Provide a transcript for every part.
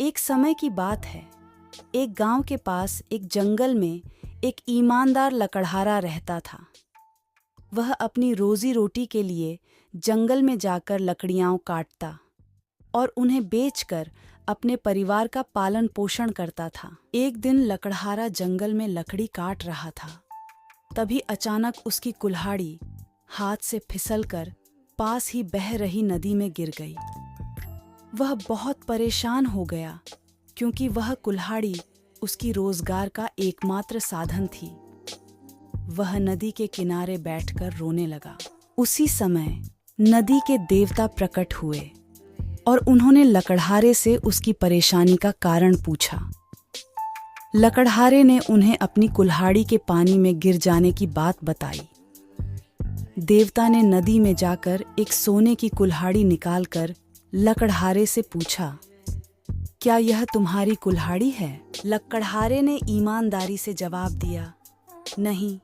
एक समय की बात है। एक गांव के पास एक जंगल में एक ईमानदार लकड़हारा रहता था। वह अपनी रोजी रोटी के लिए जंगल में जाकर लकड़ियां काटता और उन्हें बेचकर अपने परिवार का पालन पोषण करता था। एक दिन लकड़हारा जंगल में लकड़ी काट रहा था। तभी अचानक उसकी कुल्हाड़ी हाथ से फिसलकर पास ही बह रही नदी में गिर गई। वह बहुत परेशान हो गया क्योंकि वह कुल्हाड़ी उसकी रोजगार का एकमात्र साधन थी। वह नदी के किनारे बैठकर रोने लगा। उसी समय नदी के देवता प्रकट हुए और उन्होंने लकड़हारे से उसकी परेशानी का कारण पूछा। लकड़हारे ने उन्हें अपनी कुल्हाड़ी के पानी में गिर जाने की बात बताई। देवता ने नदी में जाकर एक सोने की कुल्हाड़ी निकालकर लकड़हारे से पूछा, क्या यह तुम्हारी कुल्हाड़ी है? लकड़हारे ने ईमानदारी से जवाब दिया, नहीं,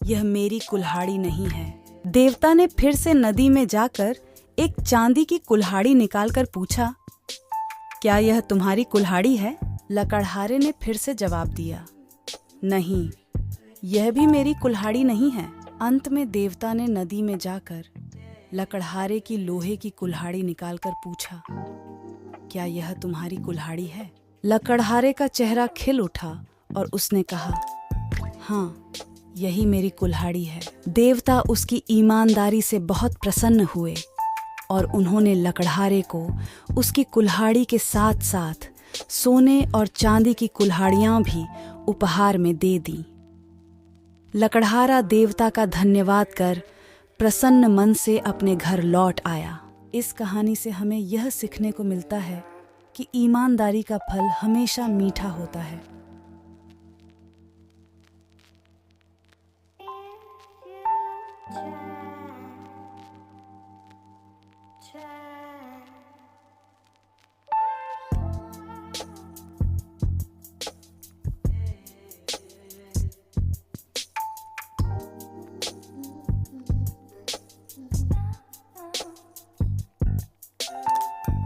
यह मेरी कुल्हाड़ी नहीं है। देवता ने फिर से नदी में जाकर एक चांदी की कुल्हाड़ी निकालकर पूछा, क्या यह तुम्हारी कुल्हाड़ी है? लकड़हारे ने फिर से जवाब दिया, नहीं, यह भी मेरी कुल्हाड़ी नहीं है। अंत में देवता ने नदी में जाकर लकड़हारे की लोहे की कुल्हाड़ी निकालकर पूछा, क्या यह तुम्हारी कुल्हाड़ी है? लकड़हारे का चेहरा खिल उठा और उसने कहा, हाँ, यही मेरी कुल्हाड़ी है। देवता उसकी ईमानदारी से बहुत प्रसन्न हुए और उन्होंने लकड़हारे को उसकी कुल्हाड़ी के साथ साथ सोने और चांदी की कुल्हाड़ियां भी उपहार में दे दी। लकड़हारा देवता का धन्यवाद कर प्रसन्न मन से अपने घर लौट आया। इस कहानी से हमें यह सीखने को मिलता है कि ईमानदारी का फल हमेशा मीठा होता है। Try, try.